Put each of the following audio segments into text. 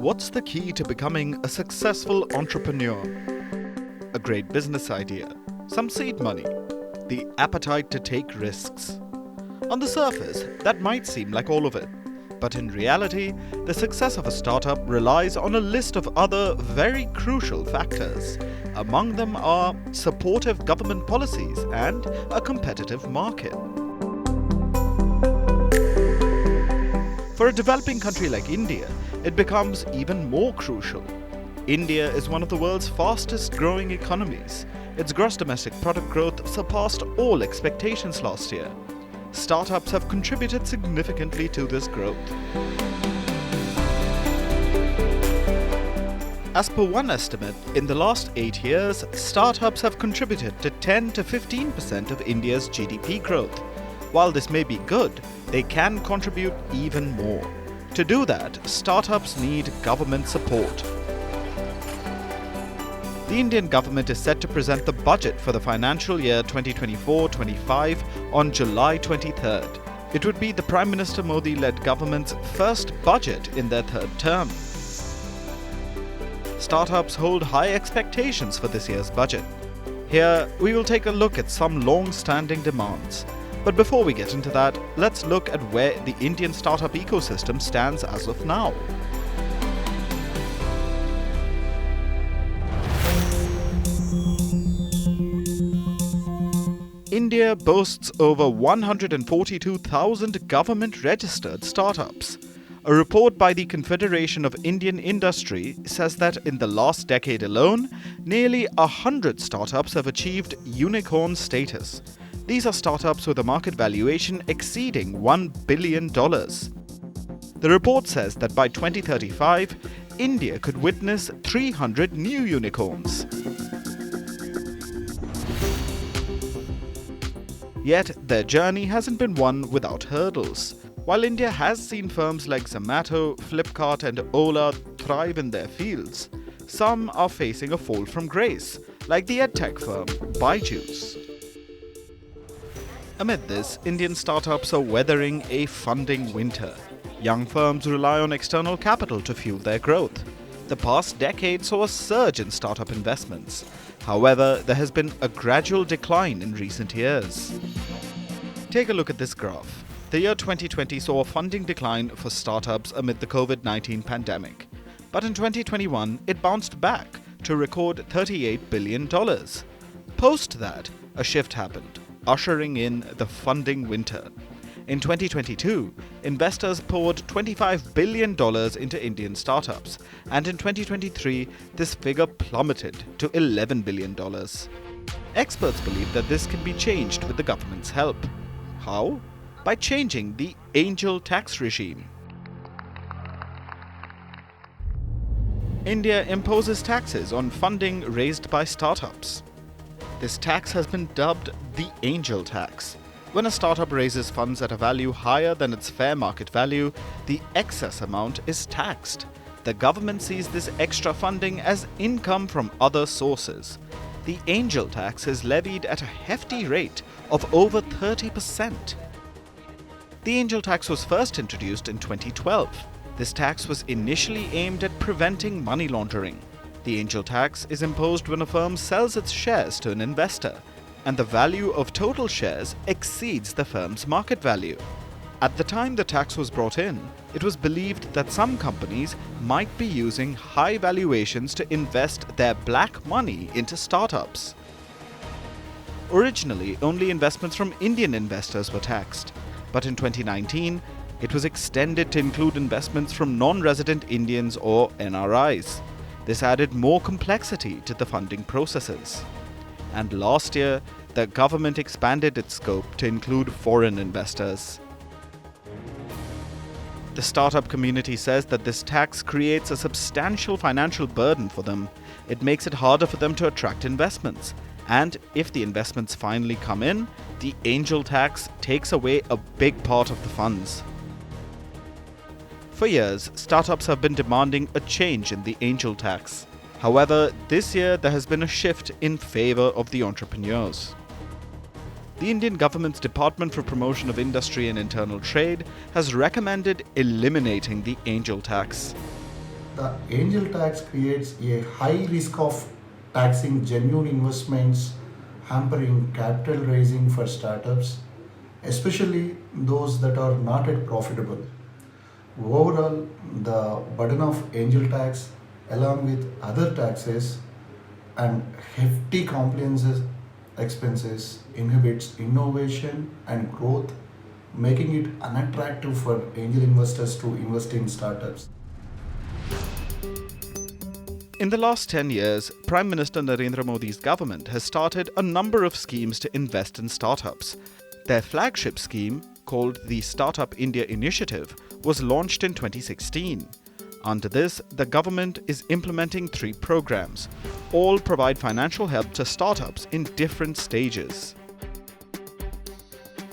What's the key to becoming a successful entrepreneur? A great business idea, some seed money, the appetite to take risks. On the surface, that might seem like all of it. But in reality, the success of a startup relies on a list of other very crucial factors. Among them are supportive government policies and a competitive market. For a developing country like India, it becomes even more crucial. India is one of the world's fastest growing economies. Its gross domestic product growth surpassed all expectations last year. Startups have contributed significantly to this growth. As per one estimate, in the last 8 years, startups have contributed to 10 to 15% of India's GDP growth. While this may be good, they can contribute even more. To do that, startups need government support. The Indian government is set to present the budget for the financial year 2024-25 on July 23rd. It would be the Prime Minister Modi-led government's first budget in their third term. Startups hold high expectations for this year's budget. Here, we will take a look at some long-standing demands. But before we get into that, let's look at where the Indian startup ecosystem stands as of now. India boasts over 142,000 government-registered startups. A report by the Confederation of Indian Industry says that in the last decade alone, nearly 100 startups have achieved unicorn status. These are startups with a market valuation exceeding $1 billion. The report says that by 2035, India could witness 300 new unicorns. Yet, their journey hasn't been one without hurdles. While India has seen firms like Zomato, Flipkart and Ola thrive in their fields, some are facing a fall from grace, like the edtech firm Byju's. Amid this, Indian startups are weathering a funding winter. Young firms rely on external capital to fuel their growth. The past decade saw a surge in startup investments. However, there has been a gradual decline in recent years. Take a look at this graph. The year 2020 saw a funding decline for startups amid the COVID-19 pandemic. But in 2021, it bounced back to record $38 billion. Post that, a shift happened, ushering in the funding winter. In 2022, investors poured $25 billion into Indian startups, and in 2023, this figure plummeted to $11 billion. Experts believe that this can be changed with the government's help. How? By changing the angel tax regime. India imposes taxes on funding raised by startups. This tax has been dubbed the angel tax. When a startup raises funds at a value higher than its fair market value, the excess amount is taxed. The government sees this extra funding as income from other sources. The angel tax is levied at a hefty rate of over 30%. The angel tax was first introduced in 2012. This tax was initially aimed at preventing money laundering. The angel tax is imposed when a firm sells its shares to an investor, and the value of total shares exceeds the firm's market value. At the time the tax was brought in, it was believed that some companies might be using high valuations to invest their black money into startups. Originally, only investments from Indian investors were taxed, but in 2019, it was extended to include investments from non-resident Indians or NRIs. This added more complexity to the funding processes. And last year, the government expanded its scope to include foreign investors. The startup community says that this tax creates a substantial financial burden for them. It makes it harder for them to attract investments. And if the investments finally come in, the angel tax takes away a big part of the funds. For years, startups have been demanding a change in the angel tax. However, this year there has been a shift in favor of the entrepreneurs. The Indian government's Department for Promotion of Industry and Internal Trade has recommended eliminating the angel tax. The angel tax creates a high risk of taxing genuine investments, hampering capital raising for startups, especially those that are not yet profitable. Overall, the burden of angel tax, along with other taxes and hefty compliance expenses, inhibits innovation and growth, making it unattractive for angel investors to invest in startups. In the last 10 years, Prime Minister Narendra Modi's government has started a number of schemes to invest in startups. Their flagship scheme, called the Startup India Initiative, was launched in 2016. Under this, the government is implementing 3 programs. All provide financial help to startups in different stages.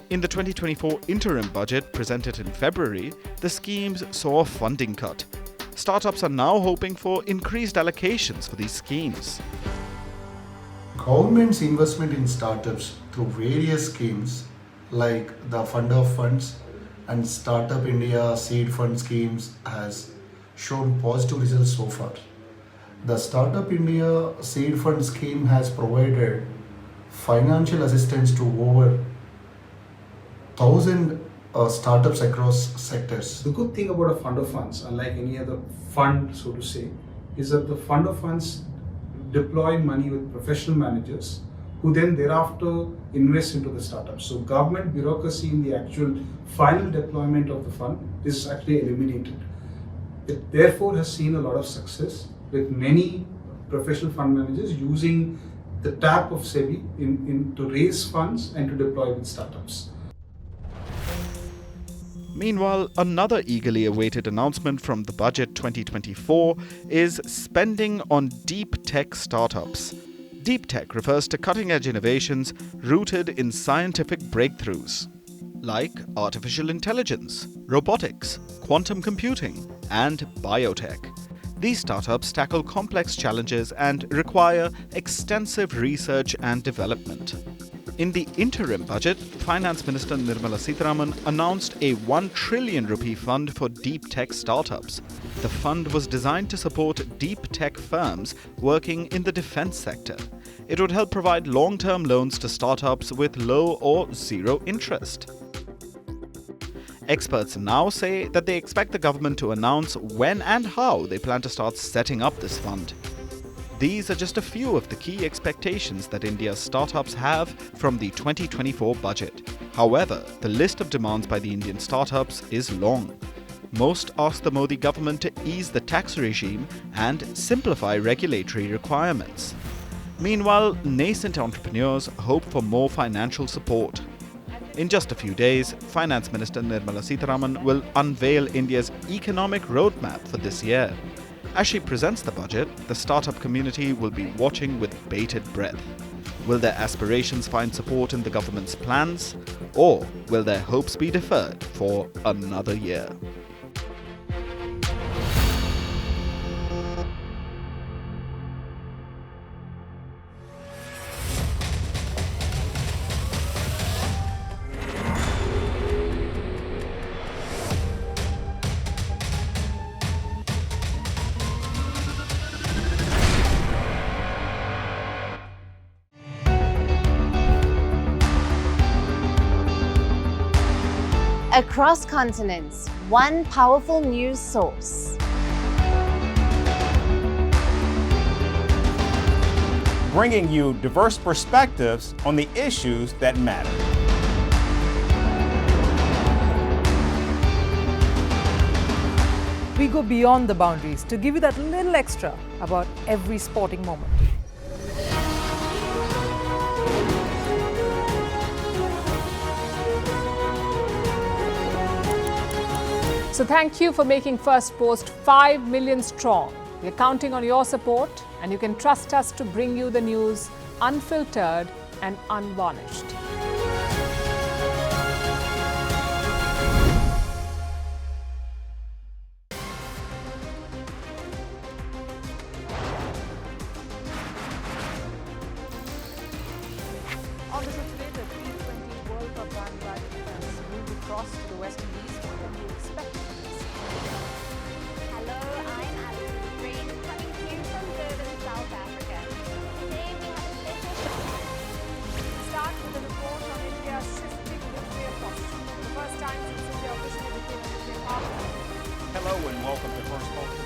In the 2024 interim budget presented in February, the schemes saw a funding cut. Startups are now hoping for increased allocations for these schemes. Government's investment in startups through various schemes like the Fund of Funds and Startup India Seed Fund schemes has shown positive results so far. The Startup India Seed Fund scheme has provided financial assistance to over 1,000 startups across sectors. The good thing about a fund of funds, unlike any other fund, so to say, is that the fund of funds deploy money with professional managers who then thereafter invest into the startups. So government bureaucracy in the actual final deployment of the fund is actually eliminated. It therefore has seen a lot of success with many professional fund managers using the tap of SEBI to raise funds and to deploy with startups. Meanwhile, another eagerly awaited announcement from the Budget 2024 is spending on deep tech startups. Deep tech refers to cutting-edge innovations rooted in scientific breakthroughs, like artificial intelligence, robotics, quantum computing, and biotech. These startups tackle complex challenges and require extensive research and development. In the interim budget, Finance Minister Nirmala Sitharaman announced a 1 trillion rupee fund for deep tech startups. The fund was designed to support deep tech firms working in the defense sector. It would help provide long-term loans to startups with low or zero interest. Experts now say that they expect the government to announce when and how they plan to start setting up this fund. These are just a few of the key expectations that India's startups have from the 2024 budget. However, the list of demands by the Indian startups is long. Most ask the Modi government to ease the tax regime and simplify regulatory requirements. Meanwhile, nascent entrepreneurs hope for more financial support. In just a few days, Finance Minister Nirmala Sitharaman will unveil India's economic roadmap for this year. As she presents the budget, the startup community will be watching with bated breath. Will their aspirations find support in the government's plans, or will their hopes be deferred for another year? Across continents, one powerful news source. Bringing you diverse perspectives on the issues that matter. We go beyond the boundaries to give you that little extra about every sporting moment. So thank you for making Firstpost 5 million strong. We're counting on your support, and you can trust us to bring you the news unfiltered and unvarnished. On this today, the T20 World Cup bandwagon has moved across to the West Indies. What can you expect? Hello, I'm Alex. South Africa. Today we have a special Start with a report on India's shifting nuclear posture. The first time since India officially became a nuclear power. Hello and welcome to Firstpost